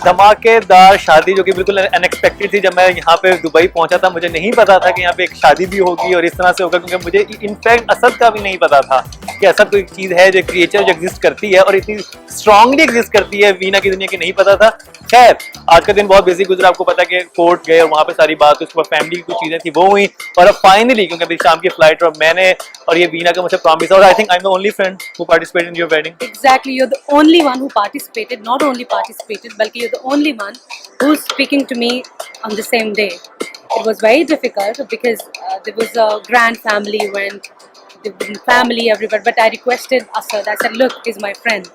धमाकेदार शादी जो कि बिल्कुल अनएक्सपेक्टेड थी। जब मैं यहाँ पे दुबई पहुंचा था मुझे नहीं पता था कि यहाँ पे एक शादी भी होगी और इस तरह से होगा, क्योंकि मुझे इनफैक्ट असद का भी नहीं पता था कि असद कोई चीज़ है जो क्रिएचर जो एग्जिस्ट करती है और इतनी स्ट्रांगली एग्जिस्ट करती है वीना की दुनिया की, नहीं पता था। खैर आज का दिन बहुत बिजी गुजरा, आपको पता है कि कोर्ट गए और वहाँ पे सारी बात, उसके बाद फैमिली की कुछ चीज़ें थी वो हुई, और अब फाइनली क्योंकि अभी शाम की फ्लाइट और मैंने और ये वीना का मुझे प्रॉमिस, और I think I am the only friend who participated in your wedding. Exactly, you're the only one who participated, not only participated, balki you're the only one who's speaking to me on the same day. It was very difficult because there was a grand family event, the family everywhere, but I requested Asad, I said, look, he's my friend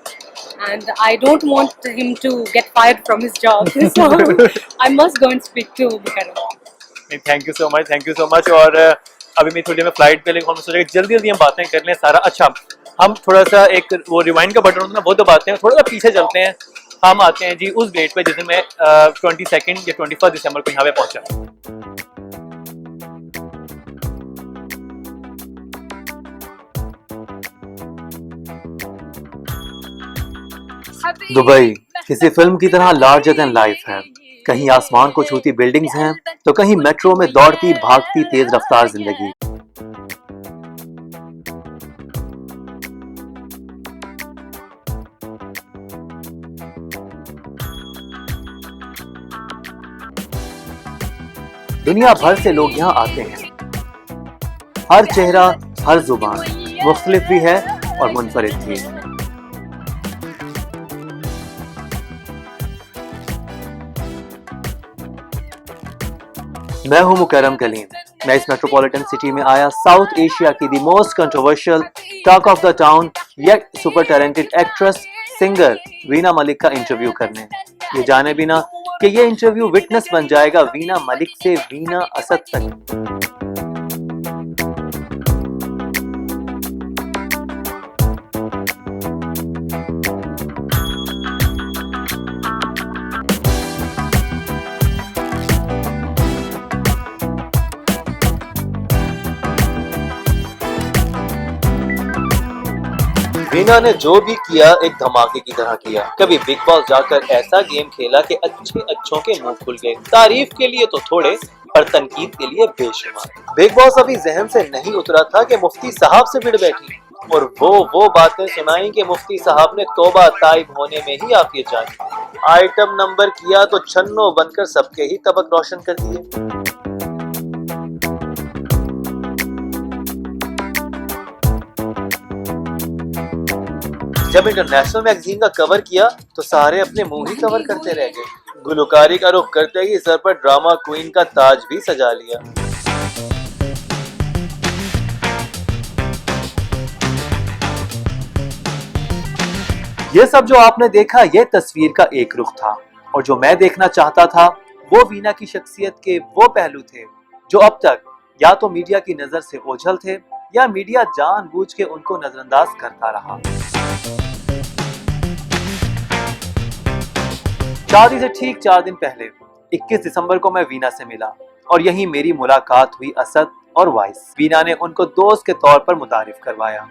and I don't want him to get fired from his job, so I must go and speak to Mukarram. Thank you so much, thank you so much. और अभी मैं थोड़ी देर में flight पे लेकिन हम सोचा कि जल्दी जल्दी हम बातें कर लें सारा। अच्छा हम थोड़ा सा एक वो रिवाइंड का बटन होता है ना वो दबाते हैं, थोड़ा सा पीछे चलते हैं, हम आते हैं जी उस डेट पे जिस दिन मैं 22 या 21 दिसंबर को यहाँ पे पहुंचा। दुबई किसी फिल्म की तरह लार्जर देन लाइफ है। कहीं आसमान को छूती बिल्डिंग्स हैं तो कहीं मेट्रो में दौड़ती भागती तेज रफ्तार जिंदगी। दुनिया भर से लोग यहाँ आते हैं, हर चेहरा हर जुबान मुख्तलिफ भी है और मुनफरिद भी। मैं हूं मुकर्रम कलीम। मैं इस मेट्रोपॉलिटन सिटी में आया साउथ एशिया की the most controversial, talk of the town yet super talented actress singer Veena Malik का इंटरव्यू करने, ये जाने बिना कि ये इंटरव्यू विटनेस बन जाएगा वीना मलिक से वीना असद तक। वीना ने जो भी किया एक धमाके की तरह किया। कभी बिग बॉस जाकर ऐसा गेम खेला कि अच्छे अच्छों के मुंह खुल गए। तारीफ के लिए तो थोड़े पर तनकीद के लिए बेशुमार। बिग बॉस अभी जहन से नहीं उतरा था कि मुफ्ती साहब से भिड़ बैठी और वो बातें सुनाई कि मुफ्ती साहब ने तौबा ताइब होने में ही आफियत जानी। आइटम नंबर किया तो छन्नो बनकर सबके ही तबक रोशन कर दिए। जब इंटरनेशनल मैगजीन का कवर किया तो सारे अपने मुंह ही कवर करते रह गए। गुलकारी का रुख करते ही सर पर ड्रामा क्वीन का ताज भी सजा लिया। ये सब जो आपने देखा ये तस्वीर का एक रुख था, और जो मैं देखना चाहता था वो वीना की शख्सियत के वो पहलू थे जो अब तक या तो मीडिया की नजर से ओझल थे या मीडिया जानबूझ के उनको नजरअंदाज करता रहा। शादी से ठीक 4 दिन पहले 21 दिसंबर को मैं वीना से मिला और यहीं मेरी मुलाकात हुई असद और वाइस। वीना ने उनको दोस्त के तौर पर मुतारिफ करवाया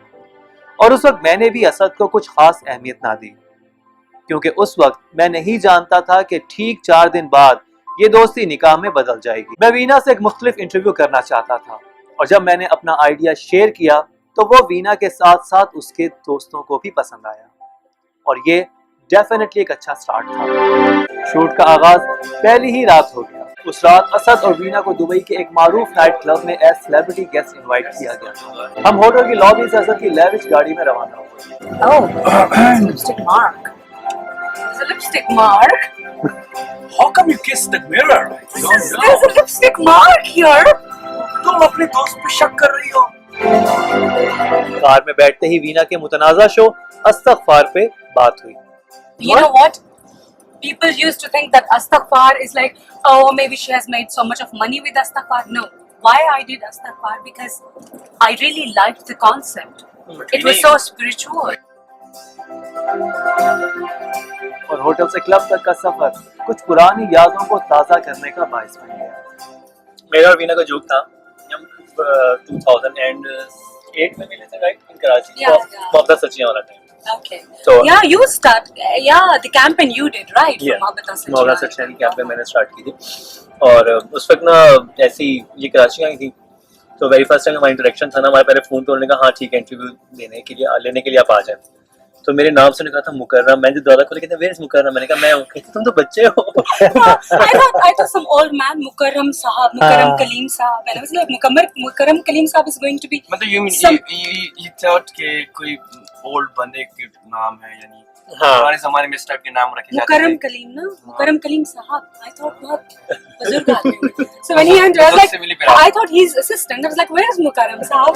और उस वक्त मैंने भी असद को कुछ खास अहमियत ना दी, क्योंकि उस वक्त मैं नहीं जानता था कि ठीक 4 दिन बाद ये दोस्ती निकाह में बदल जाएगी। मैं वीना से एक मुख्तलिफ इंटरव्यू करना चाहता था और जब मैंने अपना आइडिया शेयर किया तो वो वीना के साथ साथ उसके दोस्तों को भी पसंद आया और ये डेफिनेटली एक अच्छा स्टार्ट था। शूट का आगाज पहली ही रात हो गया। उस रात असद और वीना को दुबई के एक मारूफ नाइट क्लब में एज सेलिब्रिटी गेस्ट इनवाइट किया गया। हम होटल की लॉबी से असद की लेविश गाड़ी में रवाना हुए। Lipstick mark. There's a lipstick mark. How come you kissed the mirror? There's a lipstick mark here. तुम अपने दोस्त पे शक कर रही हो? कार में बैठते ही वीना के मुतनाज़ा शो अस्तगफार पे बात हुई। You know what? People used to think that Astaghfar is like, oh, maybe she has made so much of money with Astaghfar. No. Why I did Astaghfar? Because I really liked the concept. It was so spiritual. और hotel से club तक का सफर कुछ पुरानी यादों को ताज़ा करने का बाइस बन गया। मेरा और वीना का जोक था, हम 2008 में मिले थे राइट इन कराची, Yeah, yeah. मोहब्बत सच्चियां वाला time. Okay. So- yeah, you start. Yeah, the campaign you did, right? Yeah. Mohabbat मोहब्बत सच्चियां की कैंपेन मैंने स्टार्ट की थी, और उस वक्त ना ऐसी ये कराची आई थी, तो वेरी फर्स्ट टाइम हमारा इंटरेक्शन था ना, हमारे पहले फोन पे उन्होंने कहा हाँ ठीक है इंटरव्यू लेने के लिए आप आ जाए। तो मेरे नाम से उन्होंने कहा था मुकर्रम, मैंने जो दरवाजा खोला कहते वेयर इज मुकर्रम, मैंने कहा मैं हूँ, कहते तुम तो बच्चे हो। I thought some old man, Mukarram Sahab, Mukarram Kaleem Sahab, and I was like, Mukarram Kaleem Sahab is going to be. मतलब you mean Some- you thought कि कोई ओल्ड बंदे के नाम है, यानी हाँ हमारे जमाने में इस टाइप के नाम रखे जाते Mukarram थे। Kaleem, na? Mukarram Kaleem Sahab. I thought बहुत बुजुर्ग आदमी होंगे. So when he entered, I was like, simile पे I thought he's assistant. I was like, where is Mukarram Sahab?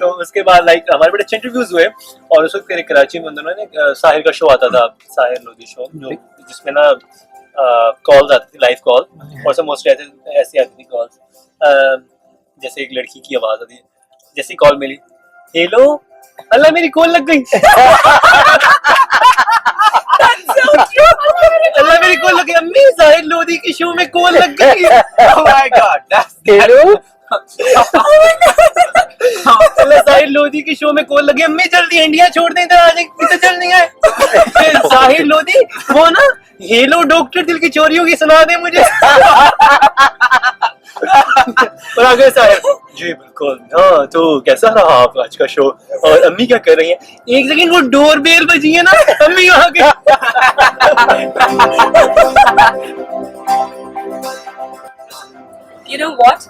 तो उसके बाद लाइक हमारे बड़े अच्छे इंटरव्यूज हुए, और उस वक्त कराची में उन दोनों ने साहिर का शो आता था, साहिर लोधी शो, जो जिसमें ना कॉल्स आती थी, लाइव कॉल, और सब मोस्टली ऐसी आती थी कॉल्स, जैसे एक लड़की की आवाज आती है, जैसी कॉल मिली, हेलो अल्लाह मेरी कॉल लग गई। अल्लाह मेरी कॉल लग गई, अम्मी साहिर लोधी की शो में कॉल लग गई। Oh my God, that's अल्लाह साहिर लोधी की शो में कॉल लगी, अम्मी जल्दी इंडिया छोड़ दें, इधर आ जाए, इधर चल नहीं आए। फिर साहिर लोधी वो ना हेलो डॉक्टर दिल की चोरियों की सुना दे मुझे। और आगे साहिर जी बिल्कुल, हाँ तो कैसा रहा आप आज का शो, और अम्मी क्या कर रही हैं, एक सेकंड वो डोर बेल बजी है ना, अम्मी वहां गई। You know what?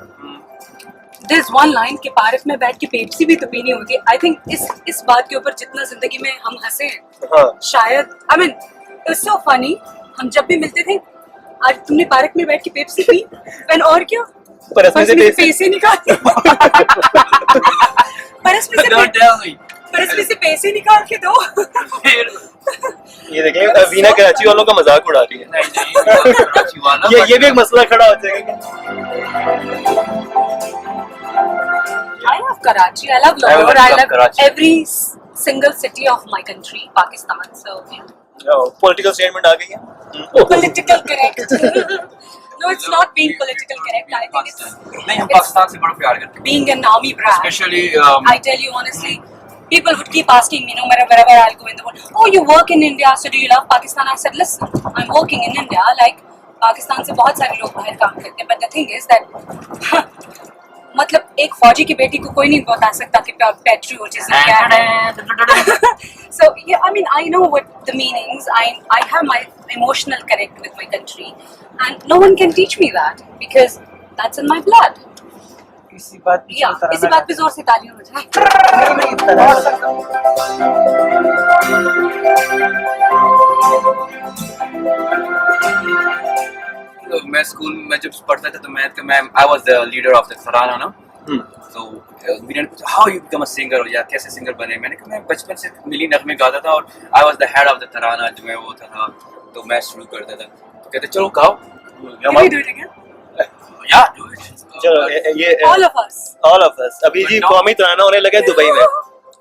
There's one line कि पार्क में बैठ के पेप्सी भी तो पीनी होती है। I think इस बात के ऊपर जितना जिंदगी में हम हंसे हैं, हाँ शायद I mean it's so funny, हम जब भी मिलते थे, आज तुमने पार्क में बैठ के पेप्सी पी, and और क्या, परस में से परस में से पैसे- पैसे निकाले, परस में से don't tell me। परस में से पैसे निकाल के दो। फिर ये देखें वीना कराची वालों का मजाक उड़ा रही है। नहीं कराची वाला ये भी एक मसला खड़ा हो जाएगा। I love Karachi, I love I Lahore, I love love Karachi. every single city of my country, Pakistan. So yeah. Political statement आ गई है। Political correct. No, it's not being political correct. I think it's नहीं, हम पाकिस्तान से बड़ा प्यार करते हैं, being an army brat. Specially I tell you honestly, people would keep asking me, no matter wherever I'll go in the world, oh, you work in India, so do you love Pakistan? I said, listen, I'm working in India, like, Pakistan से बहुत सारे लोग बाहर काम करते हैं, but the thing is that, मतलब एक फौजी की बेटी को कोई नहीं बता सकता कि patriotism क्या है. So yeah, I mean, I know what the meanings. I have my emotional connect with my country, and no one can teach me that because that's in my blood. इसी बात Yeah, इसी बात पे जोर से तालियां हो जाए. मैं स्कूल में जब पढ़ता था तो मैं I was the leader of the तराना ना, तो मेरे ने पूछा how you become a singer, या कैसे सिंगर बने, मैंने कहा मैं बचपन से मिली नगमे गाता था और I was the head of the तराना, जो मैं वो था तो मैं शुरू करता था, तो कहते चलो गाओ, Can we do it again? या डू इट, चलो ये All of us. अभी जी कौमी तराना होने लगा दुबई में।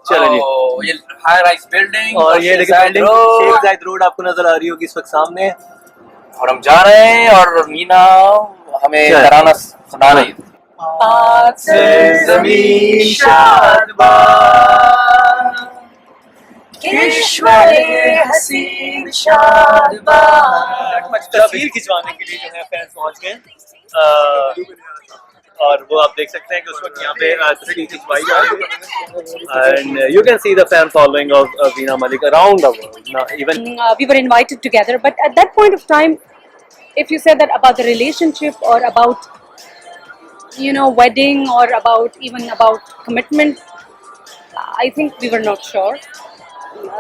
चलो जी, ये हाई राइज बिल्डिंग और ये देखिए बिल्डिंग शेख जायद रोड आपको नजर आ रही होगी इस वक्त सामने। और हम जा रहे हैं और मीना हमें चल। तराना सुना रही है। पाक से ज़मीन शादबाद, किश्वरे हसीन शादबाद. तस्वीर खिंचवाने के लिए जो है फैंस पहुंच गए, और वो आप देख सकते हैं कि उस वक्त यहाँ पे तस्वीर खिंचवाई जा रही है, and you can see the fan following of Veena Malik around the world, even We were invited together, but at that point of time, if you said that about the relationship or about, you know, wedding or about commitment, I think we were not sure.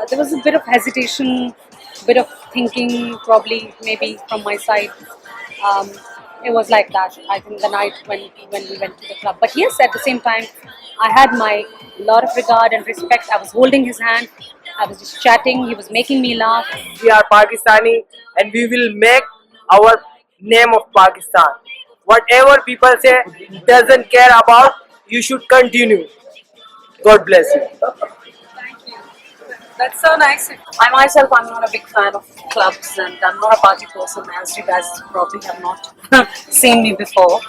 There was a bit of hesitation, bit of thinking, probably maybe from my side. It was like that. I think the night when we went to the club. But yes, at the same time, I had my lot of regard and respect. I was holding his hand. I was just chatting. He was making me laugh. We are Pakistani and we will make our name of Pakistan. Whatever people say doesn't care about, you should continue. God bless you. That's so nice. I myself, I'm not a big fan of clubs, and I'm not a party person, as you guys probably have not seen me before.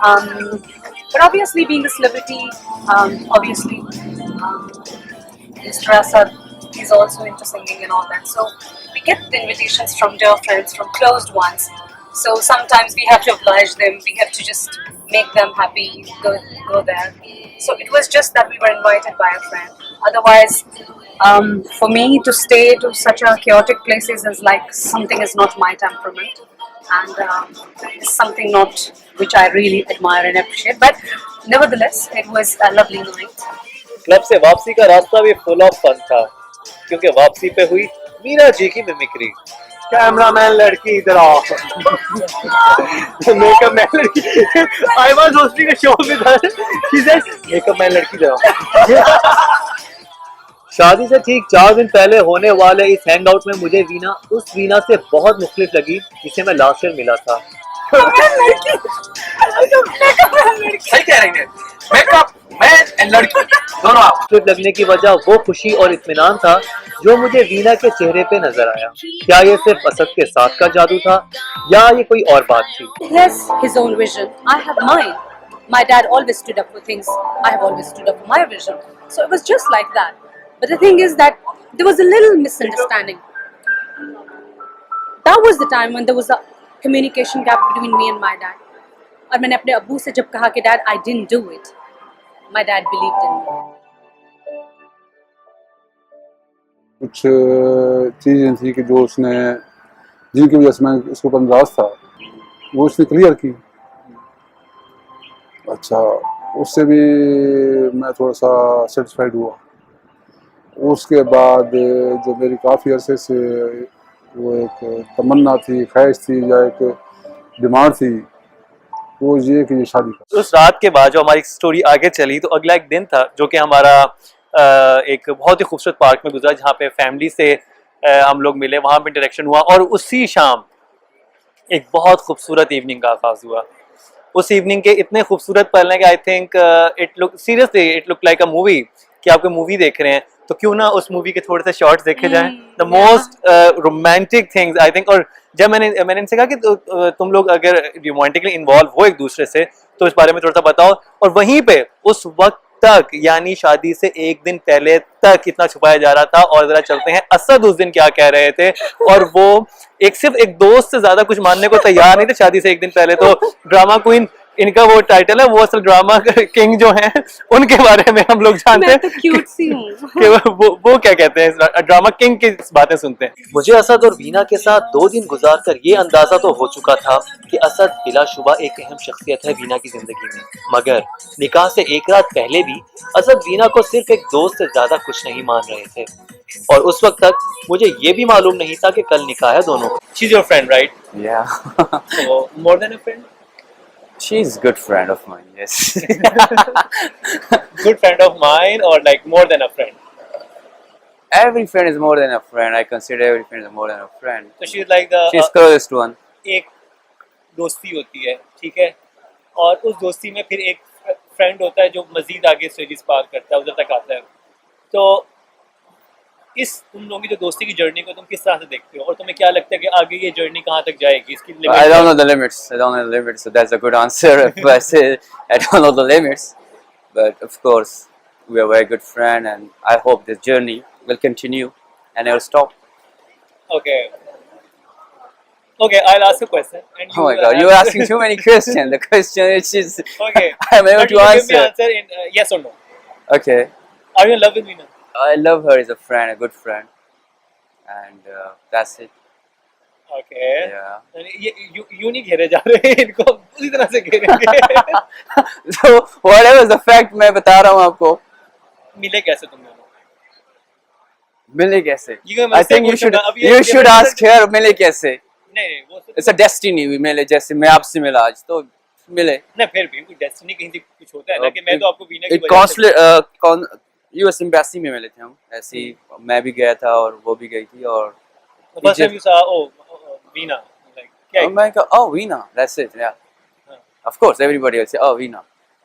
But obviously, being a celebrity, obviously, Mr. Asad, he's also into singing and all that. So we get the invitations from dear friends, from closed ones. So sometimes we have to oblige them. We have to just make them happy. Go there. So it was just that we were invited by a friend. Otherwise, for me to stay to such a chaotic places is like something is not my temperament, and it's something not which I really admire and appreciate. But nevertheless, it was a lovely night. Club से वापसी का रास्ता भी full of fun था क्योंकि वापसी पे हुई मीना जी की मिमिक्री। कैमरामैन लड़की इधर आओ। मेकअप मैन लड़की। I was hosting a show with her. She said, makeup man लड़की इधर आओ। शादी से ठीक 4 दिन पहले होने वाले इस हैंग आउट में मुझे वीना उस वीना से बहुत मुख्तलिफ लगी जिसे मैं लास्ट ईयर मिला था। सही कह रही है, मेकअप मैन एंड लड़की दोनों आप। मुख्तलिफ लगने की वजह वो खुशी और इत्मीनान था जो मुझे वीना के चेहरे पे नजर आया। क्या ये सिर्फ असद के साथ का जादू था या ये कोई और बात थी? He has his own vision. I have mine. My dad always stood up for things. I have always stood up for my vision. So it was just like that. But the thing is that there was a little misunderstanding. That was the time when there was a communication gap between me and my dad. और मैंने अपने अब्बू से जब कहा कि Dad, I didn't do it. My dad believed in me. कुछ चीज़ें थी कि जो उसने जिनकी वजह से मैं इसके ऊपर नाराज था वो उसने क्लियर की। अच्छा, उससे भी मैं थोड़ा सा सेटिस्फाइड हुआ। उसके बाद जो मेरी काफ़ी अरसे से वो एक तमन्ना थी, ख्वाहिश थी या एक डिमांड थी, वो ये कि ये शादी कर। उस रात के बाद जो हमारी स्टोरी आगे चली तो अगला एक दिन था जो कि हमारा एक बहुत ही खूबसूरत पार्क में गुजरा जहाँ पे फैमिली से हम लोग मिले, वहाँ पे इंटरेक्शन हुआ और उसी शाम एक बहुत खूबसूरत इवनिंग का आगाज हुआ। उस इवनिंग के इतने खूबसूरत पल हैं कि I think it look like a movie कि आप कोई मूवी देख रहे हैं तो क्यों ना उस मूवी के थोड़े से शॉर्ट्स देखे जाएं। The most romantic things I think. और जब मैंने इनसे कहा कि तुम लोग अगर रोमांटिकली इन्वॉल्व हो एक दूसरे से तो इस बारे में थोड़ा सा बताओ, और वहीं पे उस वक्त तक यानी शादी से एक दिन पहले तक इतना छुपाया जा रहा था। और जरा चलते हैं असद उस दिन क्या कह रहे थे, और वो सिर्फ एक दोस्त से ज्यादा कुछ मानने को तैयार नहीं थे शादी से एक दिन पहले। तो ड्रामा क्वीन इनका वो टाइटल है, वो असल ड्रामा किंग जो हैं उनके बारे में हम लोग जानते हैं। मैं तो क्यूट सी हूँ। कि वो क्या कहते हैं, ड्रामा किंग की बातें सुनते हैं। मुझे असद और वीना के साथ 2 दिन गुजारकर ये अंदाजा तो हो चुका था कि असद बिलाशुबा एक अहम शख्सियत है वीना की जिंदगी में, मगर निकाह से एक रात पहले भी असद वीना को सिर्फ एक दोस्त से ज्यादा कुछ नहीं मान रहे थे। और उस वक्त तक मुझे ये भी मालूम नहीं था कि कल निकाह है दोनों का। She's your friend, right? Yeah. So more than a friend? She's a good friend of mine, yes. Good friend of mine, or like more than a friend? Every friend is more than a friend. I consider every friend is more than a friend. So she's like the She's closest one. एक दोस्ती होती है, ठीक है, और उस दोस्ती में फिर एक फ्रेंड होता है जो मजीद आगे स्टेजेस पार करता है, उधर तक आता है। तो इस तुम लोगों की जो दोस्ती की जर्नी को तुम किस तरह से देखते हो, और तुम्हें क्या लगता है कि आगे ये जर्नी कहाँ तक जाएगी, इसकी limit I don't know the limits. I don't know the limits. So that's a good answer. If I say I don't know the limits, but of course we are very good friend, and I hope this journey will continue and never stop. Okay. Okay, I'll ask a question. And Oh my God, you're asking too many questions. The question which is Okay. I'm able But to you give me answer. answer in yes or no. Okay. Are you in love with Veena? I love her as a friend, a good friend, and that's it. Okay. Yeah. ये यूं नहीं घेरे जा रहे हैं, इनको उसी तरह से घेरेंगे। So whatever is the fact, मैं बता रहा हूँ आपको। मिले कैसे तुम दोनों? मिले कैसे? ये मैं I think you should ask her मिले कैसे? नहीं वो It's a destiny. मिले जैसे मैं आपसे मिला आज तो मिले। नहीं, फिर भी कोई डेस्टिनी कहीं से कुछ होता है ना कि मैं तो आपको वीना की एक वजह से यूएस एम्बेसी में मिले थे हम। ऐसे ही मैं भी गया था और वो भी गई थी, और फर्स्ट टाइम यू सा वीना, लाइक क्या मैं कहा oh Veena, that's it, yeah. Of course everybody will say oh Veena.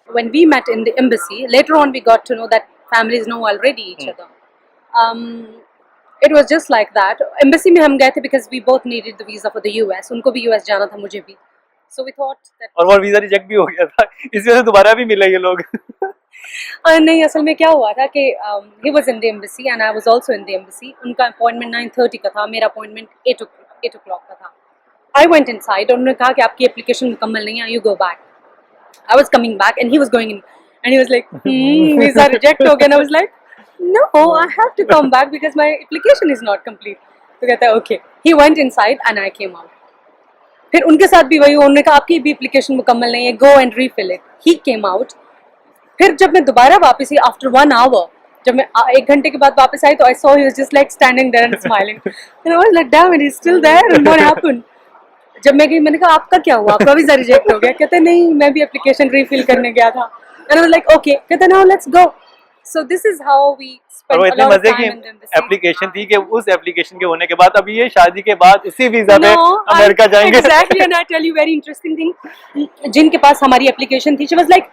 When we met in the embassy, later on we got to know that families know already each other. It was just like that. Embassy में हम गए थे because we both needed the visa for the US. उनको भी US जाना था, मुझे भी. So we thought that. और वो वीजा रिजेक्ट भी हो गया था, इस वजह से दोबारा भी मिले ये लोग। नहीं, असल में क्या हुआ था कि he was in the embassy and I was also in the embassy. उनका अपॉइंटमेंट 9:30 का था, मेरा अपॉइंटमेंट 8 o'clock का था. I went inside और उन्होंने कहा कि आपकी एप्लीकेशन मुकम्मल नहीं है, you go back. I was coming back and he was going in and he was like, visa reject हो गया. And I was like, no, I have to come back because my application is not complete. तो कहता है okay. He went inside and I came out. फिर उनके साथ भी वही, उन्होंने कहा आपकी भी एप्लीकेशन मुकम्मल नहीं है, go and refill it. He came out. फिर जब मैं दोबारा वापस आई after 1 hour, जब मैं 1 घंटे के बाद वापस आई तो I saw he was just like standing there and smiling. And I was like, damn it, he's still there. And what happened? जब मैं गई मैंने कहा आपका क्या हुआ, आपका वीजा रिजेक्ट हो गया? कहते नहीं, मैं भी एप्लीकेशन रीफिल करने गया था. And I was like, okay. कहते now let's go. So this is how we और spent वो a इतने lot of मजे time की in the embassy. एप्लीकेशन थी कि उस एप्लीकेशन के होने के बाद अभी ये शादी के बाद उसी वीजा में No, अमेरिका जाएंगे। Exactly, and I tell you very interesting thing. जिनके पास हमारी एप्लीकेशन थी, she was like,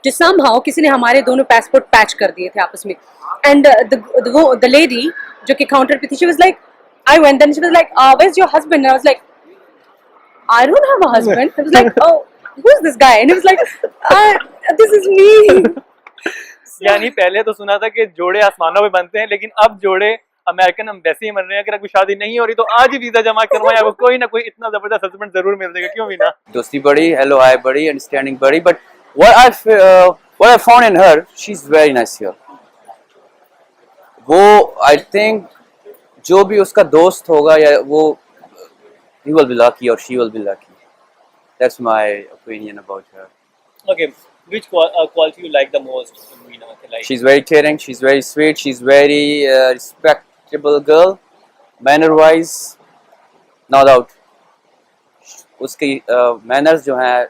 जो somehow किसी ने हमारे दोनों पासपोर्ट पैच कर दिए थे आपस में. And the lady जो कि काउंटर पे थी, she was like, I went then she was like, where's your husband? And I was like, I don't have a husband. I was like, oh, who's this guy? And he was like, this is me. यानी पहले तो सुना था कि जोड़े आसमानों में बनते हैं, लेकिन अब जोड़े अमेरिकन एम्बेसी में बन रहे हैं। अगर कोई शादी नहीं हो रही तो आज ही वीजा जमा करवाएं, आपको कोई ना कोई इतना जबरदस्त हस्बैंड जरूर मिल जाएगा, क्यों भी ना। दोस्ती बड़ी, hello hi बड़ी, understanding बड़ी, but what I found in her, she's very nice here. वो I think जो भी उसका दोस्त होगा या वो he will be lucky or she will be lucky. That's my opinion about her. Okay, which quality you like the most in Veena? Like She's very caring, she's very sweet, she's very respectable girl, manner-wise, no doubt. उसकी manners जो हैं,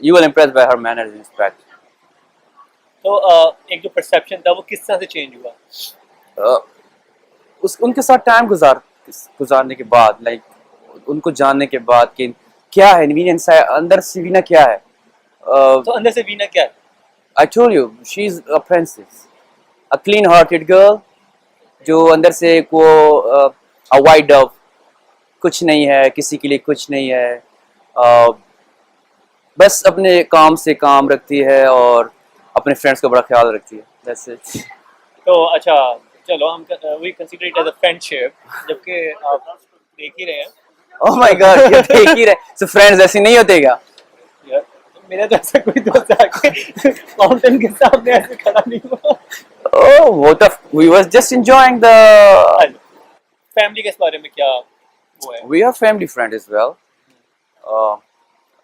you will impressed by her manners and respect. तो एक जो perception था वो किस तरह से चेंज हुआ? उनके साथ टाइम गुजारने के बाद, लाइक उनको जानने के बाद कि क्या है वीना अंदर से, वीना क्या है. तो अंदर से वीना क्या है? I told you, she's a princess, a clean-hearted girl, जो अंदर से वो a white dove, कुछ नहीं है, किसी के लिए कुछ नहीं है, बस अपने काम से काम रखती है और अपने फ्रेंड्स का बड़ा ख्याल रखती है. That's it. तो अच्छा चलो हम we consider it as a friendship, जबकि आप देख ही रहे हैं. Oh my God, ये देख ही रहे. So friends ऐसे नहीं होते क्या? यार मेरा तो ऐसा कोई दोस्त आके फाउंटेन के सामने ऐसे खड़ा नहीं हुआ. Oh, what the? We was just enjoying the. Family के इस बारे में क्या वो है? We are family friend as well.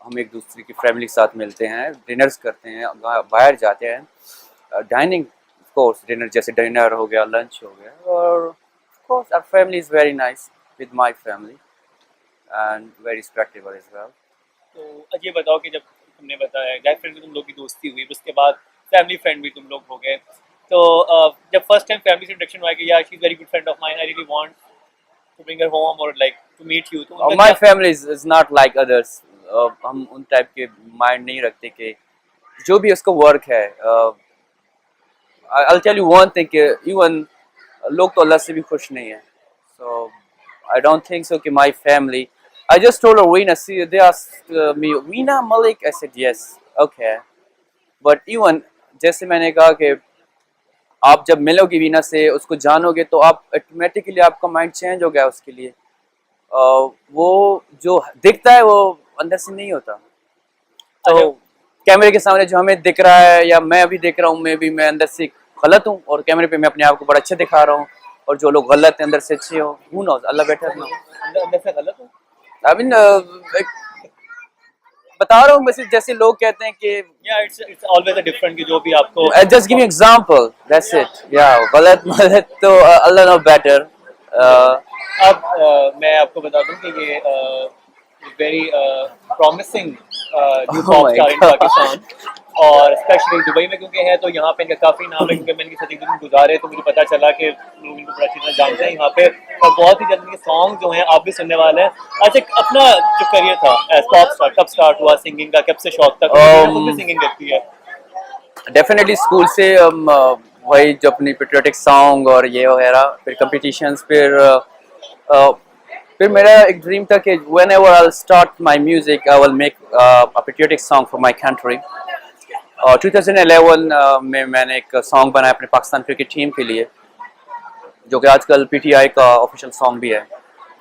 हम एक दूसरे की फैमिली के साथ मिलते हैं, डिनर्स करते हैं, बाहर जाते हैं, डाइनिंग ऑफ कोर्स, डिनर जैसे डिनर हो गया, लंच हो गया, और of course our family is very nice with my family and very respectable as well. तो ये बताओ कि जब तुमने बताया गाय फ्रेंड तुम लोग की दोस्ती हुई, उसके बाद फैमिली फ्रेंड भी तुम लोग हो गए, तो जब फर्स्ट टाइम फैमिली से इंट्रोडक्शन हुआ कि यार she is very good friend of mine, I really want to bring her home और लाइक टू मीट यू, तो my family is not like others. हम उन टाइप के माइंड नहीं रखते कि जो भी उसका वर्क है. I'll tell you one thing, even लोग तो अल्लाह से भी खुश नहीं है. So I don't think so कि my family. I just told her Veena, see, they asked me, Veena Malik, I said yes, okay. But even जैसे मैंने कहा कि आप जब मिलोगे वीना से, उसको जानोगे, तो आप ऑटोमेटिकली आपका माइंड चेंज हो गया उसके लिए. वो जो दिखता है वो अंदर से नहीं होता. तो कैमरे के सामने जो हमें दिख रहा है या मैं अभी देख रहा हूँ, मैं अंदर से गलत हूँ और कैमरे पे मैं अपने आप को बड़ा अच्छा दिखा रहा हूँ, और जो लोग गलत हैं अंदर से अच्छे हो, who knows, अल्लाह बेटर ना. अंदर से गलत हो. I mean, बता रहा हूँ वैसे, जैसे लोग कहते हैं कि या इट्स ऑलवेज अ डिफरेंट कि जो भी आपको just give me example, that's it. Yeah, गलत तो अल्लाह नो बेटर. अब मैं आपको बता दूं कि ये very promising new pop star in Pakistan, और स्पेशली दुबई में क्योंकि है, तो यहाँ पे इनका काफ़ी नाम है, क्योंकि मैंने इनके साथ एक दिन गुजारे तो मुझे पता चला कि लोग इनको बड़ा अच्छी तरह जानते हैं यहाँ पे, और बहुत ही जल्दी सॉन्ग जो हैं आप भी सुनने वाले हैं. अच्छा, अपना जो करियर था एज पॉप स्टार कब स्टार्ट हुआ, सिंगिंग का कब से शौक था, सिंगिंग करती है? डेफिनेटली स्कूल से वही जो अपनी पेट्रियोटिक सॉन्ग और ये वगैरह, फिर कम्पिटिशन्स, फिर मेरा एक ड्रीम था कि whenever I'll start my music I will make a patriotic song for my country. और 2011 में मैंने एक सॉन्ग बनाया अपने पाकिस्तान क्रिकेट टीम के लिए, जो कि आजकल पीटीआई का ऑफिशियल सॉन्ग भी है.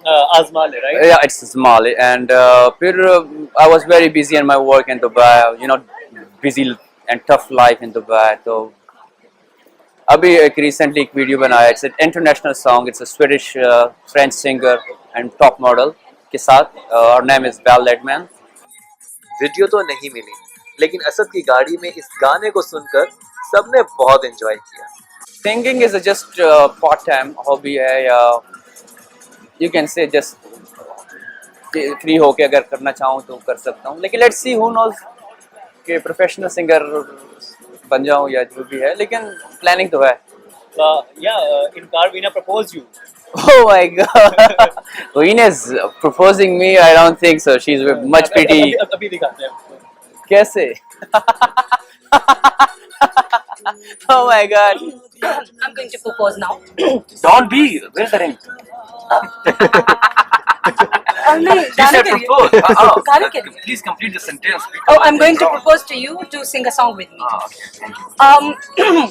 आजमाल है, right? Yeah, it's Ismail. And फिर I was very busy in my work in Dubai, you know, busy and tough life in Dubai. तो अभी एक रिसेंटली एक वीडियो बनाया. It's international song. It's a Swedish French singer and top model के साथ. और name is bell लेडमैन. Video तो नहीं मिली, लेकिन असद की गाड़ी में इस गाने को सुनकर सबने बहुत एंजॉय किया. Singing is just part time hobby है, या you can say just free होके अगर करना चाहूँ तो कर सकता हूँ. लेकिन लेट्स सी, हु नोज कि प्रोफेशनल सिंगर बन जाऊँ या जो भी है, लेकिन प्लानिंग तो है. In car, Veena proposed you. Oh my god. Veena is proposing me? I don't think so. She's much pretty. अभी दिखाते हैं. कैसे? Oh my god. I'm going to propose now. Don't be. Where's the ring? नहीं, She गाने said के लिए. propose. गाने के लिए. Please complete the sentence. Oh, I'm going to propose to you to sing a song with me. Okay, thank you.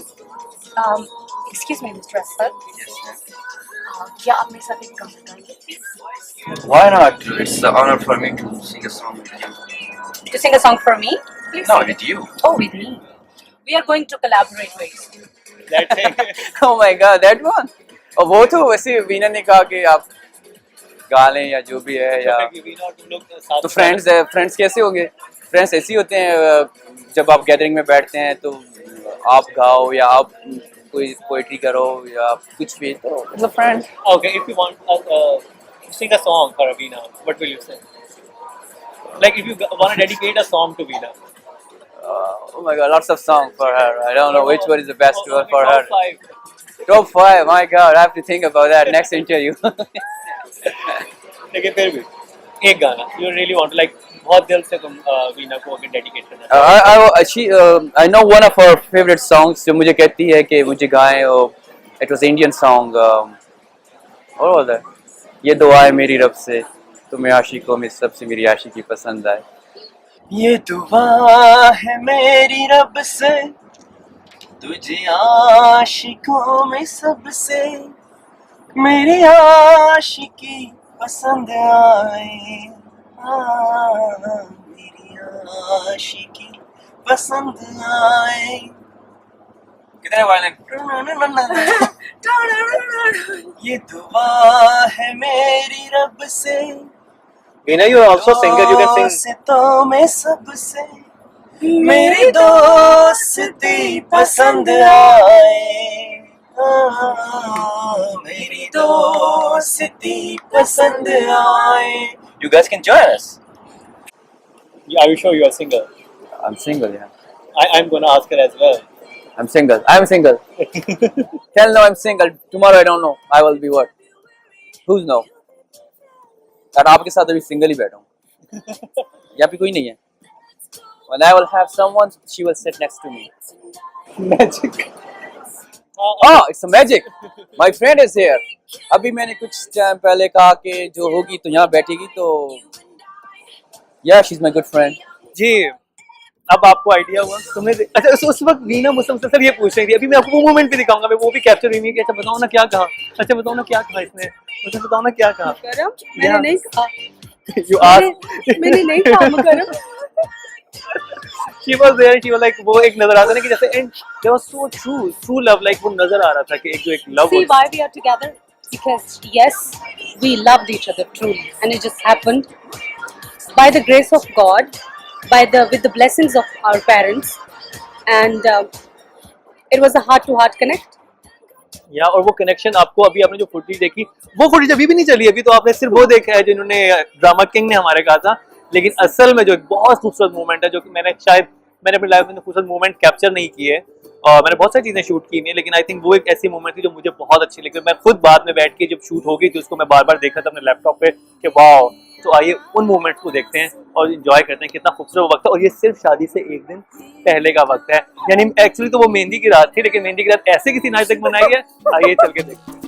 Excuse me, Mr. Asad. क्या आप मेरे साथ एक काम करेंगे? Why not? It's an honor for me to sing a song with you. To sing a song for me? Please. No, with you. Oh, with me. We are going to collaborate ways. That thing. Oh my god, that one. और वो तो वैसे वीना ने कहा कि आप गा लें या जो भी है, या Veena, तुम लोग साथ तो फ्रेंड्स है. फ्रेंड्स कैसे होंगे? फ्रेंड्स ऐसे ही होते हैं, जब आप गैदरिंग में बैठते हैं तो आप गाओ या आप कोई पोइट्री करो या कुछ भी, तो it's a friend. Okay, if you want to sing a song for Veena, what will you say? Like if you want to dedicate a song to Veena. Oh my god, lots of songs for her. I don't know which one is the best one for her. Top 5. Top 5, my god, I have to think about that next interview. लेकिन फिर भी एक गाना you really want to, like बहुत दिल से तुम वीना को अगर डेडिकेट करना. I know one of her favorite songs जो मुझे कहती है कि मुझे गाएं. It was Indian song. What was that? ये दुआ है मेरी रब से तुम्हें आशिकों में सबसे मेरी आशिकी पसंद आए. ये दुआ है मेरी रब से तुझे आशिकों में सबसे मेरी आशिकी पसंद आए. मेरी आशिकी पसंद आए. कितने वायलेंट? ये दुआ है मेरी रब से Veena, you are also a singer, you can sing. दोस्तों में सबसे मेरी दोस्ती पसंद आए. मेरी दोस्ती पसंद आए. You guys can join us. Are you sure you are a singer? I'm single, yeah. I'm gonna ask her as well. I'm single. I'm single. Tell no I'm single. Tomorrow I don't know. I will be what? Who's know? यार आपके साथ अभी single ही बैठा हूँ. यहाँ पे कोई नहीं है. When I will have someone, she will sit next to me. Magic. Oh, it's a magic. My friend is here. अभी मैंने कुछ टाइम पहले कहा कि जो होगी तो यहाँ बैठेगी, तो yeah, she's my good friend. जी, अब आपको आइडिया हुआ तुम्हें. अच्छा, उस वक्त वीना मुझसे सर ये पूछ रही थी. अभी मैं आपको वो मोमेंट भी दिखाऊंगा, मैं वो भी कैप्चर हुई कि अच्छा बताओ ना क्या कहा. अच्छा बताओ ना क्या कहा इसने. मुझे बताओ ना क्या कहा. मुकरम, मैंने नहीं कहा. You asked. मैंने नहीं कहा मुकरम. She was there. She was like वो एक नजर आता है ना कि जैसे and there was so true love, like वो नजर आ रहा था कि एक जो एक love. See why we are together? Because yes, we loved each other truly, and it just happened by the grace of God, with the blessings of our parents, and it was a heart-to-heart connect. या और वो connection आपको अभी आपने जो footage देखी, वो footage अभी भी नहीं चली. अभी तो आपने सिर्फ वो देखा है जिन्होंने ड्रामा किंग ने हमारे कहा था. लेकिन असल में जो एक बहुत खूबसूरत मोमेंट है, जो कि मैंने अपनी लाइफ में खूबसूरत मोमेंट कैप्चर नहीं किए, और मैंने बहुत सारी चीज़ें शूट की नहीं, लेकिन आई थिंक वो एक ऐसी मोमेंट थी जो मुझे बहुत अच्छी लगी. मैं खुद बाद में बैठ के जब शूट हो गई थी उसको मैं बार बार देखा था अपने लैपटॉप पे कि वाह तो आइए उन मोमेंट्स को देखते हैं और इंजॉय करते हैं कितना खूबसूरत वक्त है। और ये सिर्फ शादी से एक दिन पहले का वक्त है, यानी एक्चुअली तो वो मेहंदी की रात थी, लेकिन मेहंदी की रात ऐसे किसी ने आज तक मनाई है। आइए चल के देखते हैं।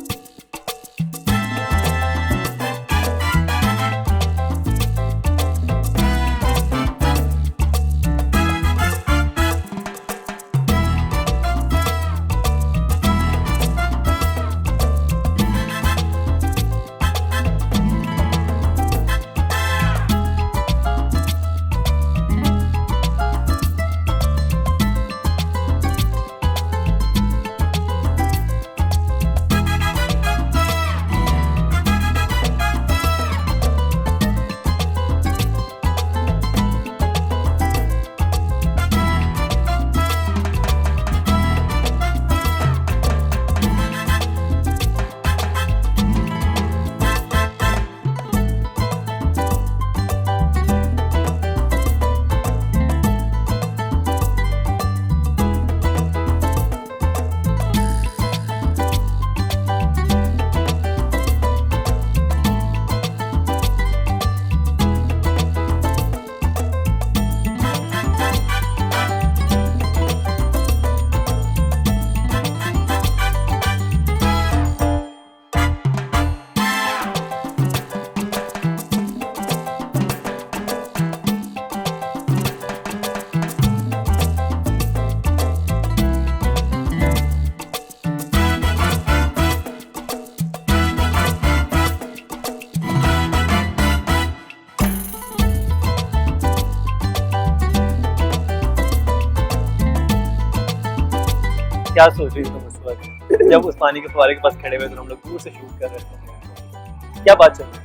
क्या सोच रही थी तुम उस वक्त जब उस पानी के फुहारे के पास खड़े हुए थे, हम लोग दूर से शूट कर रहे थे? क्या बात चल रही है?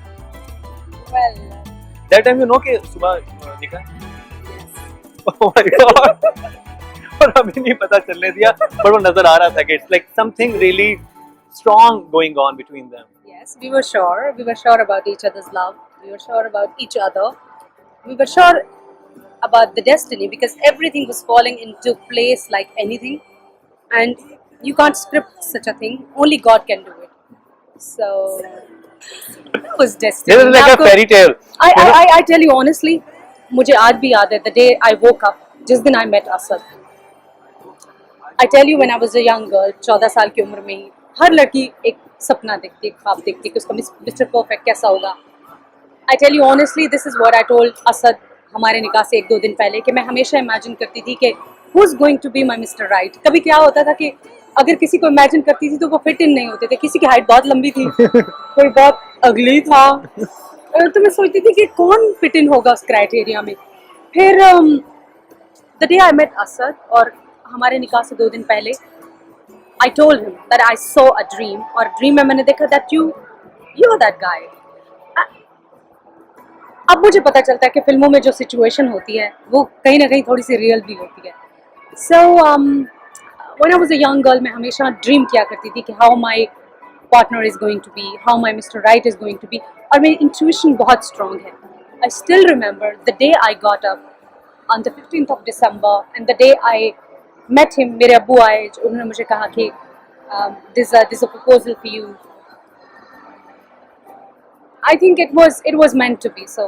Well, that time you know कि सुबह दिखा ओह माय गॉड, और अभी नहीं पता चलने दिया, पर वो नजर आ रहा था कि it's like something really strong going on between them. yes, we were sure. We were sure about each other's love. We were sure about each other. We were sure about the destiny because everything was falling into place like anything. And you can't script such a thing. Only God can do it. So that was destiny. This is like a fairy tale. I tell you honestly, मुझे आज भी याद है the day I woke up, जिस दिन I met Asad. I tell you when I was a young girl, 14 साल की उम्र में ही हर लड़की एक सपना देखती है, ख्वाब देखती है कि उसका मिस्टर परफेक्ट कैसा होगा. I tell you honestly, this is what I told Asad हमारे निकाह से 1-2 दिन पहले, कि मैं हमेशा इमेजिन करती थी कि who's going to be my Mr. Right. कभी क्या होता था कि अगर किसी को इमेजिन करती थी तो वो फिट इन नहीं होते थे. किसी की हाइट बहुत लंबी थी, कोई बहुत अगली था, तो मैं सोचती थी कि कौन फिट इन होगा उस क्राइटेरिया में. फिर the day I met Asad, और हमारे निकाह से 2 दिन पहले, I told him that I saw a dream, और ड्रीम में मैंने देखा that you are that guy. अब मुझे पता चलता है कि फिल्मों में जो सिचुएशन होती है वो कहीं ना कहीं थोड़ी सी रियल भी होती है. So when I was a young girl, मैं हमेशा ड्रीम किया करती थी कि how my partner is going to be, how my Mister Right is going to be, और मेरी इंट्यूशन बहुत स्ट्रॉन्ग है. I still remember the day I got up on the 15th of December and the day I met him. मेरे अब्बू आए, उन्होंने मुझे कहा कि this a proposal for you. I think it was meant to be. So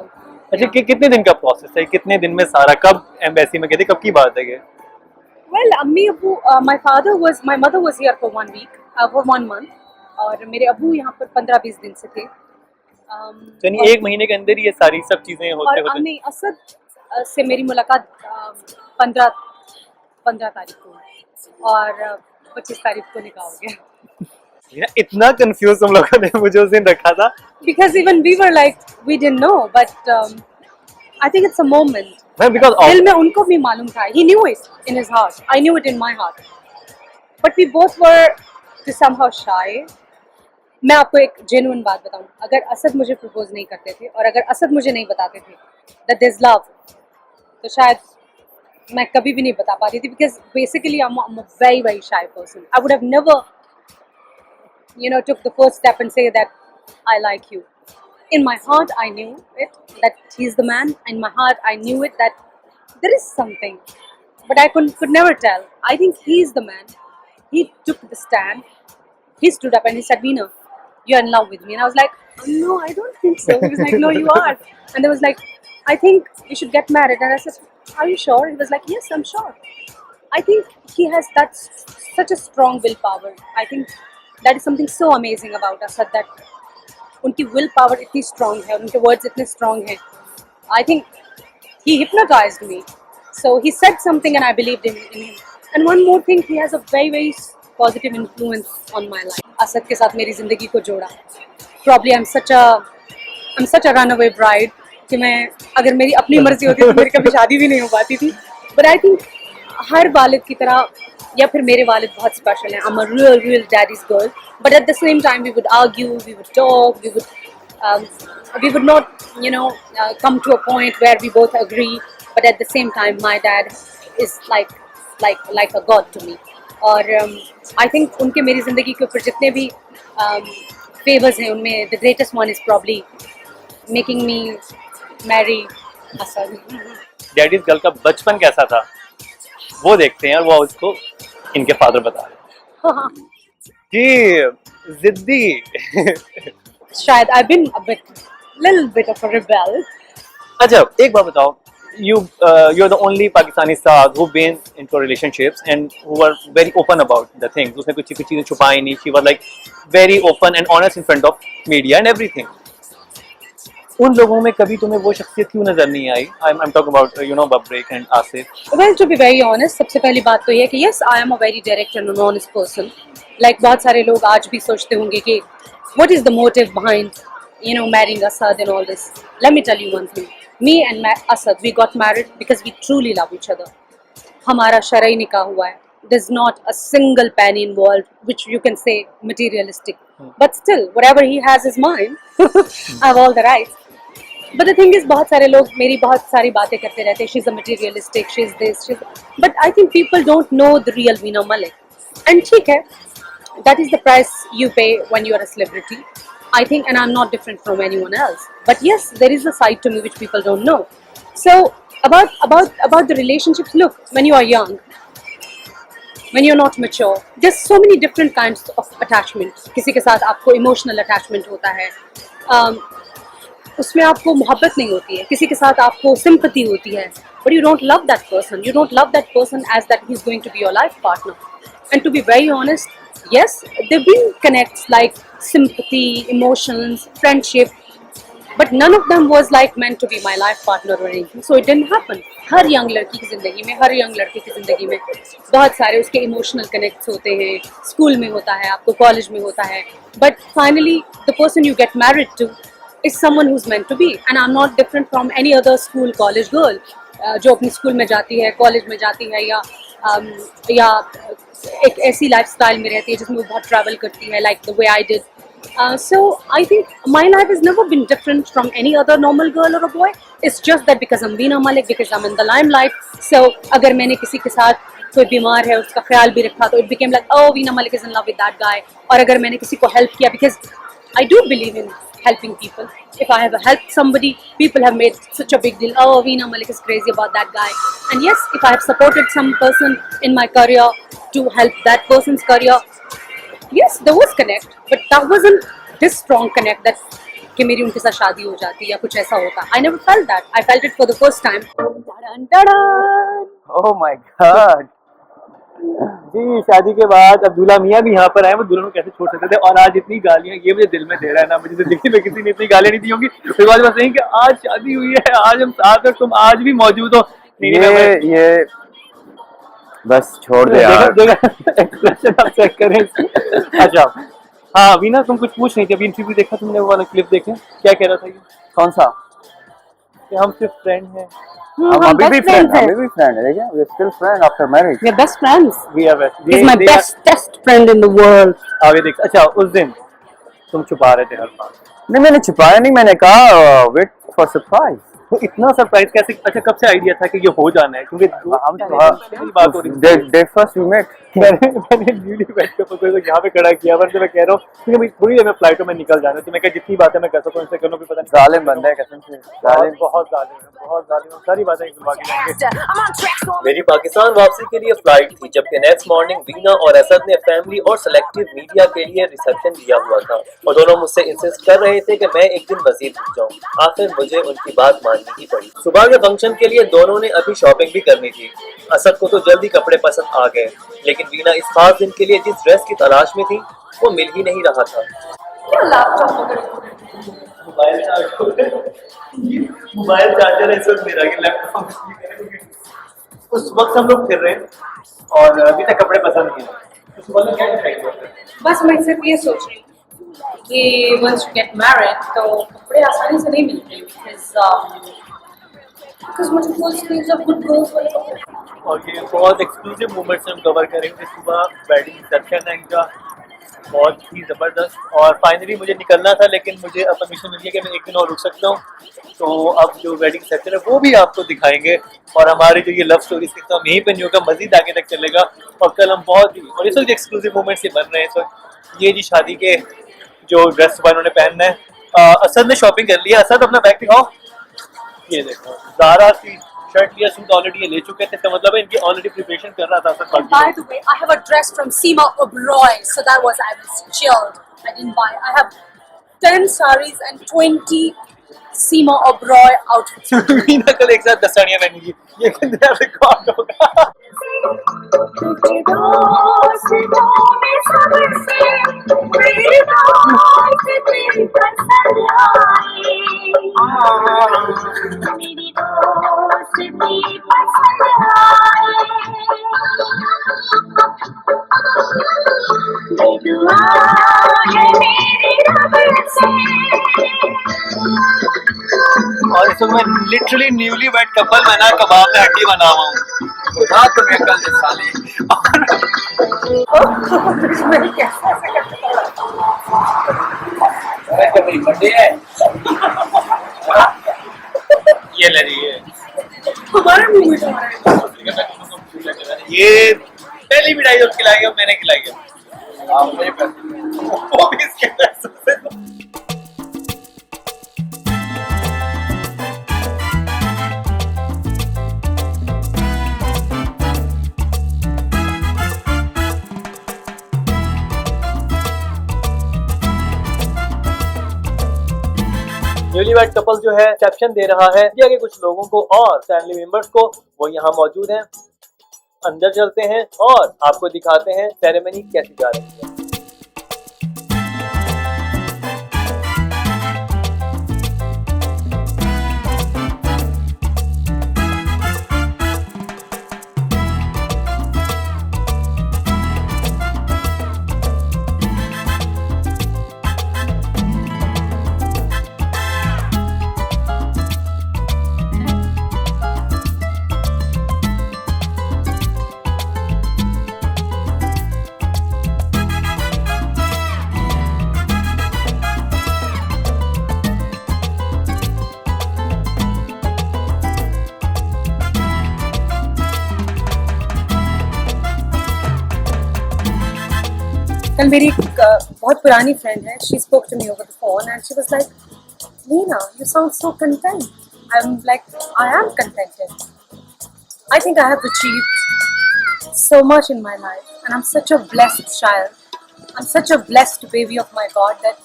अच्छा, कितने दिन का प्रोसेस है, कितने दिन में सारा, कब एम्बेसी में गए थे, कब की बात है ये? well, अम्मी अब्बू, my mother was here for 1 week, for 1 month, और मेरे अब्बू यहाँ पर 15-20 दिन से थे. यानी 1 महीने के अंदर ही ये सारी सब चीजें होते और होते. अम्मी असद से मेरी मुलाकात 15 तारीख को, और 25 तारीख को निकाह हो गया. इतना कंफ्यूज तुम लोगों ने मुझे उस दिन रखा था. Because even we were like we didn't know, but I think it's a moment. Because दिल में उनको भी मालूम था. He knew it in his heart. I knew it in my heart. But we both were somehow shy. मैं आपको एक genuine बात बताऊं. अगर असद मुझे propose नहीं करते थे, और अगर असद मुझे नहीं बताते थे that there's love, तो शायद मैं कभी भी नहीं बता पाती थी. Because basically I'm a very very shy person. I would have never, took the first step and say that I like you. In my heart, I knew it, that he's the man. In my heart, I knew it, that there is something. But I could never tell. I think he's the man. He took the stand. He stood up and he said, Veena, you're in love with me. And I was like, oh, no, I don't think so. He was like, no, you are. And there was like, I think we should get married. And I said, are you sure? He was like, yes, I'm sure. I think he has such a strong willpower. I think that is something so amazing about Asad, that उनकी willpower इतनी strong है, उनके words इतने strong हैं. I think he hypnotized me. So he said something and I believed in him. And one more thing, he has a very, very positive influence on my life. Asad के साथ मेरी ज़िंदगी को जोड़ा. Probably I'm such a runaway bride कि मैं अगर मेरी अपनी मर्जी होती तो मेरी कभी शादी भी नहीं हो पाती थी. But I think हर वालिद की तरह या फिर मेरे वालिद बहुत स्पेशल हैं. I'm a real daddy's girl. But at the same time we would argue, we would talk, we would not, come to a point where we both agree. But at the same time, my dad is like a god to me. और I think उनके मेरी ज़िंदगी के ऊपर जितने भी favors हैं, उनमें the greatest one is probably making me marry Asad. Daddies girl का बचपन कैसा था वो देखते हैं और वो उसको इनके फादर बता रहे हैं. जी जिद्दी. शायद I've been little bit of a rebel. अच्छा एक बात बताओ, you're the only Pakistani star who've been into relationships and who were very open about the things. उसने कुछ चीजें छुपाई नहीं. She was like very open and honest in front of media and everything. उन लोगों में कभी तुम्हें वो शख्सियत क्यों नजर नहीं आई? I'm talking about Babrik and Asif. Well, to be very honest, सबसे पहली बात तो ये कि yes, I am a very direct and honest person. Like बहुत सारे लोग आज भी सोचते होंगे कि what is the motive behind marrying Asad and all this. Let me tell you one thing. Me and Asad, we got married because we truly love each other. हमारा शरई निकाह हुआ है. There's not a single penny involved, which you can say materialistic. But still, whatever he has is mine. I have all the rights. But the thing is, बहुत सारे लोग मेरी बहुत सारी बातें करते रहते हैं. She's a materialistic, she's this, But I think people don't know the real Veena Malik. And ठीक है, that is the price you pay when you are a celebrity. I think, and I'm not different from anyone else. But yes, there is a side to me which people don't know. So about the relationships, look, when you are young, when you're not mature, there's so many different kinds of attachment. किसी के साथ आपको emotional attachment होता है. उसमें आपको मोहब्बत नहीं होती है. किसी के साथ आपको sympathy होती है. But you don't love that person. You don't love that person as that he's going to be your life partner. And to be very honest, yes, there've been connects like sympathy, emotions, friendship, but none of them was like meant to be my life partner or anything. So it didn't happen. Her young लड़की की ज़िंदगी में, हर young लड़के की ज़िंदगी में बहुत सारे उसके emotional connects होते हैं. School में होता है, आपको college में होता है. But finally, the person you get married to is someone who's meant to be. And I'm not different from any other school, college girl जो अपनी स्कूल में जाती है, कॉलेज में जाती है या एक ऐसी लाइफस्टाइल में रहती है जिसमें वो बहुत ट्रैवल करती है, like the way I did. So I think my life has never been different from any other normal girl or a boy. It's just that because I'm Veena Malik, because I'm in the limelight. So अगर मैंने किसी के साथ कोई बीमार है उसका ख्याल भी रखा तो it became like, oh, Veena Malik is in love with that guy. और अगर मैंने किसी को help किया, because I do believe in helping people. If I have helped somebody, people have made such a big deal. Oh, Veena Malik is crazy about that guy. And yes, if I have supported some person in my career to help that person's career, yes, there was connect. But that wasn't this strong connect that कि मेरी उनके साथ शादी हो जाती या कुछ ऐसा होता. I never felt that. I felt it for the first time. Dun, dun, dun. Oh my God. जी शादी के बाद अब दूल्हा मियाँ भी यहाँ पर आए. वो दुल्हन को कैसे छोड़ सकते थे? और आज इतनी गालियाँ ये मुझे दिल में दे रहा है ना. मुझे जिंदगी में किसी ने इतनी गालियाँ नहीं दी होंगी. फिर बाद बस नहीं कि आज शादी हुई है, आज हम साथ हैं, तुम आज भी मौजूद हो. ये बस छोड़ दे यार. एक्सप्रेशन आप चेक करें. अच्छा हाँ वीना, तुम कुछ पूछ नहीं थी. अभी इंटरव्यू देखा तुमने, वो वाला क्लिप देखे? क्या कह रहा था ये? कौन सा? कि हम सिर्फ फ्रेंड हैं. हम अभी भी फ्रेंड है. देखिए, we are still friend after marriage. We're best friends. We are best. He's my best friend in the world. आगे देख. अच्छा उस दिन तुम छुपा रहे थे हर बात. नहीं, मैंने छुपाया नहीं. मैंने कहा wait for surprise. तो इतना सरप्राइज कैसे, अच्छा कब से आइडिया था कि ये हो जाना है? क्योंकि हम बात हो रही थी। डे फर्स्ट वी मेट मैंने न्यूली बैठ के को यहाँ पे खड़ा किया, वरना मैं कह रहा हूँ क्योंकि मैं थोड़ी देर में फ्लाइट में निकल जाना है, तो मैं कहा जितनी बातें मैं कर सकता हूँ इनसे करना भी पता नहीं। जालिम बंदा है कसम से, जालिम बहुत जालिम, सारी बातें सुनवा के जाएंगे। मेरी पाकिस्तान वापसी के लिए फ्लाइट थी, जबकि नेक्स्ट मॉर्निंग वीना और असद ने फैमिली और सेलेक्टिव मीडिया के लिए रिसेप्शन दिया हुआ था और दोनों मुझसे इंसिस्ट कर रहे थे कि मैं एक दिन मजीद रुक जाऊं। आखिर मुझे उनकी बात माननी ही पड़ी। सुबह के फंक्शन के लिए दोनों ने अभी शॉपिंग भी करनी थी। असद को तो जल्दी कपड़े पसंद आ गए, लेकिन वीना इस खास दिन के लिए जिस ड्रेस की तलाश में थी वो मिल ही नहीं रहा था। मोबाइल चार्जर है इस वक्त मेरा, कि लैपटॉप उस वक्त हम लोग फिर रहे हैं और अभी तक कपड़े पसंद नहीं है। उस वक्त क्या डिसाइड करते हैं? बस मैं सिर्फ ये सोच रही हूँ कि once you get married तो कपड़े आसानी से नहीं मिलते because मुझे full sleeves of good clothes वाले कपड़े। और ये बहुत एक्सक्लूसिव मोमेंट्स हम कवर करेंगे। सुबह वेडिंग रिसेप्शन है इनका, बहुत ही ज़बरदस्त, और फाइनली मुझे निकलना था लेकिन मुझे अब परमिशन मिली है कि मैं एक दिन और रुक सकता हूँ। तो अब जो वेडिंग रिसेप्शन है वो भी आपको दिखाएंगे और हमारी जो ये लव स्टोरी इसके तो हम यहीं पे नहीं होगा, मजीद आगे तक चलेगा। और कल हम बहुत ही और इस वक्त एक्सक्लूसिव मोमेंट्स ये बन रहे हैं। तो ये जी शादी के जो ड्रेस सुबह इन्होंने पहनना है। असद ने शॉपिंग कर लिया। असद अपना बैग दिखाओ, ये देखो ज़ारा की शर्ट लिया, सूट ऑलरेडी ये ले चुके थे, तो मतलब इनकी ऑलरेडी प्रिपरेशन कर रहा था Asad. By the way, I have a dress from Seema Oberoi, so that was I was chilled. I didn't buy. I have 10 sarees and 20 Seema Oberoi outfits. Veena कल एक साथ 10 साड़ियाँ पहनेगी, ये कितना रिकॉर्ड होगा। और इस वक्त मैं लिटरली न्यूली वेड कपल में ना कबाब में हड्डी बना हुआ हूँ। खुदा तुम्हें कल से साले मेरी बर्थडे है, ये ले लीजिए, हमारा मुंह में तुम्हारा ये पहली मिठाई जो खिलाई है मैंने खिलाई है, वो भी इसके पैसों से। न्यूलीवैड कपल जो है रिसेप्शन दे रहा है इंडिया के कुछ लोगों को और फैमिली मेंबर्स को, वो यहाँ मौजूद हैं। अंदर चलते हैं और आपको दिखाते हैं सेरेमनी कैसी जा रही है। कल मेरी एक बहुत पुरानी फ्रेंड है, she spoke to me over the phone and she was like, Leena, you sound so content. I'm like, I am contented. I think I have achieved so much in my life and I'm such a blessed child. I'm such a blessed baby of my God that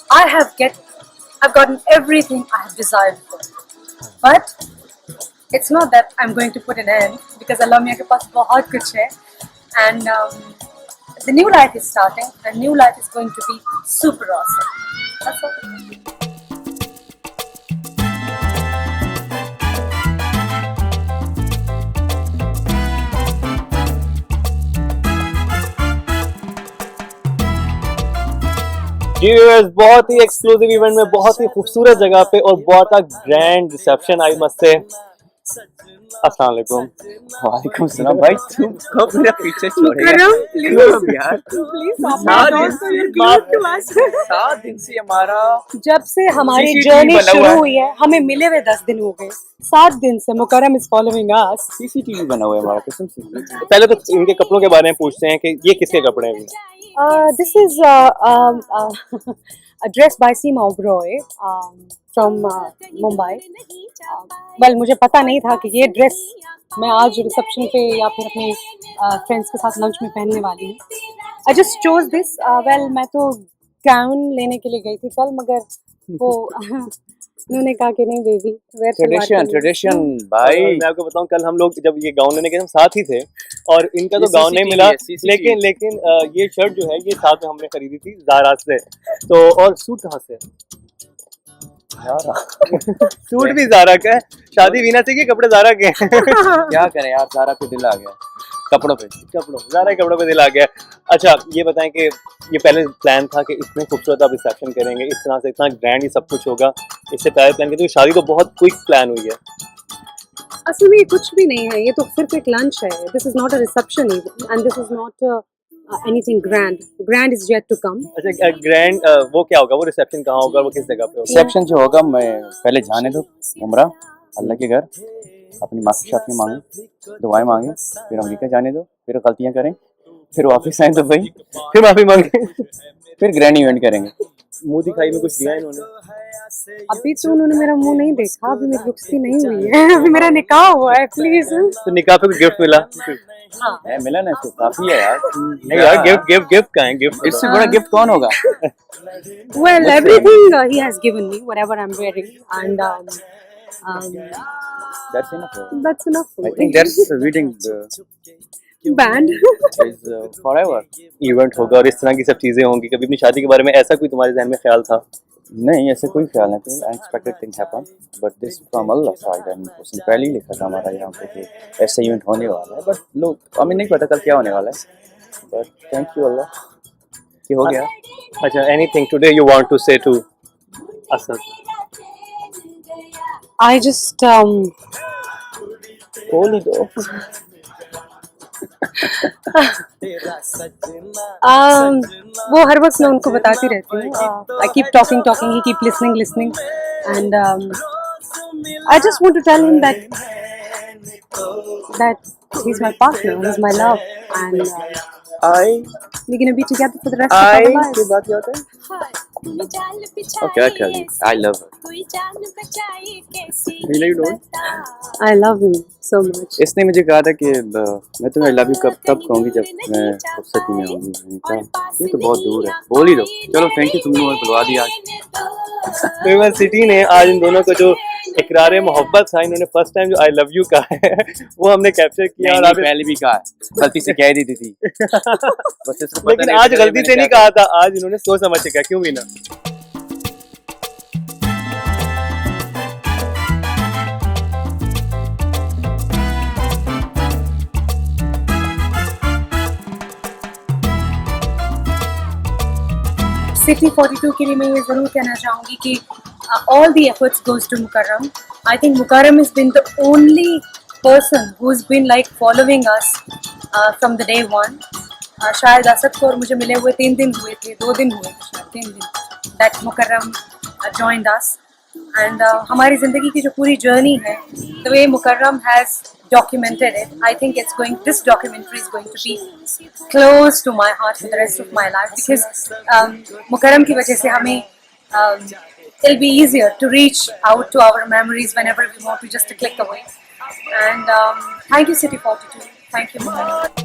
I've gotten everything I have desired for. But it's not that I'm going to put an end because Allah Mia ke paas bahut kuch hai and the new life is starting and new life is going to be super awesome. That's all. Viewers, बहुत ही exclusive event में बहुत ही खूबसूरत जगह पे और बहुत ही grand reception आई मस्त से। अस्सलाम वालेकुम। वालेकुम सलाम भाई, तुम कब मेरा पीछे छोड़ेगा यार? 7 दिन से हमारा जब से हमारी CCTV जर्नी बना हुआ शुरू है। हुई है, हमें मिले हुए 10 दिन हो गए। 7 दिन से मुकरम इज फॉलोइंग अस। CCTV बना हुआ है हमारा, कसम से। पहले तो इनके कपड़ों के बारे में पूछते हैं कि ये किसके कपड़े हैं? This is a dress by Seema Oberoi from Mumbai. Well, मुझे पता नहीं था कि ये ड्रेस मैं आज रिसेप्शन पे या फिर अपने फ्रेंड्स के साथ लंच में पहनने वाली हूँ। I just chose this. Well, मैं तो गाउन लेने के लिए गई थी कल, मगर वो उन्होंने कहा कि नहीं बेबी, ट्रेडिशन भाई। मैं आपको बताऊं, कल हम लोग जब ये गाउन लेने गए हम साथ ही थे और इनका तो ये गाउन नहीं CCTV मिला, है, CCTV। लेकिन ये शर्ट जो है ये साथ में हमने खरीदी थी ज़ारा से। तो और सूट कहाँ से? सूट भी ज़ारा का है। शादी वीना से की, कपड़े ज़ारा के हैं। क्या करें यार, सारा पे दिल आ गया कपड़ों पे। ज़ारा के कपड़ों पे दिल आ गया। अच्छा, ये बताएं कि ये पहले प्लान था कि इतने खूबसूरत आप रिसेप्शन करेंगे, इस तरह से इतना ग्रैंड ये सब कुछ होगा, इससे पहले प्लान किया? तो शादी तो बहुत क्विक प्लान हुई है। असल में ये कुछ भी नहीं है, ये तो सिर्फ एक लंच है। This is not a reception and this is not anything grand. Grand is yet to come. अच्छा, ग्रैंड वो क्या होगा? वो रिसेप्शन कहाँ होगा? वो किस जगह पे होगा? रिसेप्शन जो होगा, मैं पहले जाने दो उम्रा अल्लाह के घर, अपनी माफ़ी शाफी मांगे, दुआएं मांगे, फिर अमेरिका जाने दो, फिर गलतियां करें, फिर वापस आए दुबई, फिर माफी मांगे, फिर ग्रैंड इवेंट करेंगे। मुंह दिखाई में कुछ दिया इन्होंने? अभी तो उन्होंने मेरा मुंह नहीं देखा, अभी मेरी रुखसती नहीं हुई है, अभी मेरा निकाह हुआ है। प्लीज। तो निकाह पे कोई गिफ्ट मिला? है, मिला ना, तो काफी है यार। नहीं यार, गिफ्ट का है, गिफ्ट इससे बड़ा गिफ्ट कौन होगा? Well, everything he has given me, whatever I'm wearing, and That's enough. that's enough for I me. think that's reading Band. is forever. Event होगा और इस तरह की सब चीजें होंगी। कभी अपनी शादी के बारे में ऐसा कोई तुम्हारे जहन में ख्याल था? नहीं, ऐसे कोई ख्याल नहीं था। Unexpected thing happen, but this from Allah side, and उसने पहले ही लिखा था हमारा यहाँ पे कि ऐसा इवेंट होने वाला है, बट लोग हमें नहीं पता कल क्या होने वाला है, बट थैंक यू अल्लाह कि हो गया। अच्छा, anything today you want to say to Asad? I just बोल ही दो। वो हर वक्त मैं उनको बताती रहती हूँ। I keep talking, he keep listening, and I just want to tell him that he's my partner, he's my love, and we're gonna be together for the rest of our lives. की बात क्या होता है? Okay, I tell you, I love her. Really, you don't? I love him so much. इसने मुझे कहा था कि मैं तुम्हें लव यू तब कहूँगी जब मैं रुखसती में होंगी। मैंने कहा ये तो बहुत दूर है, बोल ही दो। चलो थैंक यू, तुमने मुझे बुलवा दिया। फेमस सिटी ने आज इन दोनों को जो इकरार मोहब्बत था, इन्होंने फर्स्ट टाइम जो आई लव यू कहा है वो हमने कैप्चर किया। और पहले भी कहा है, गलती से कह दी थी बस इसको पता लेकिन नहीं आज था गलती मैंने से नहीं क्या कहा था, आज इन्होंने सोच समझ के कहा। क्यों भी ना? City 42 के लिए मैं ये ज़रूर कहना चाहूँगी कि all the efforts goes to Mukarram. I think Mukarram has been the only person who's been like following us from the day one. शायद असद को और मुझे मिले हुए 3 दिन हुए थे, 2 दिन हुए थे, शायद 3 दिन। That Mukarram joined us, and हमारी ज़िंदगी की जो पूरी जर्नी है, the way Mukarram has documented it, I think this documentary is going to be close to my heart for the rest of my life, because Mukarram की वजह से हमें it'll be easier to reach out to our memories whenever we want to, just a click away. And thank you City 42, thank you Mukarram.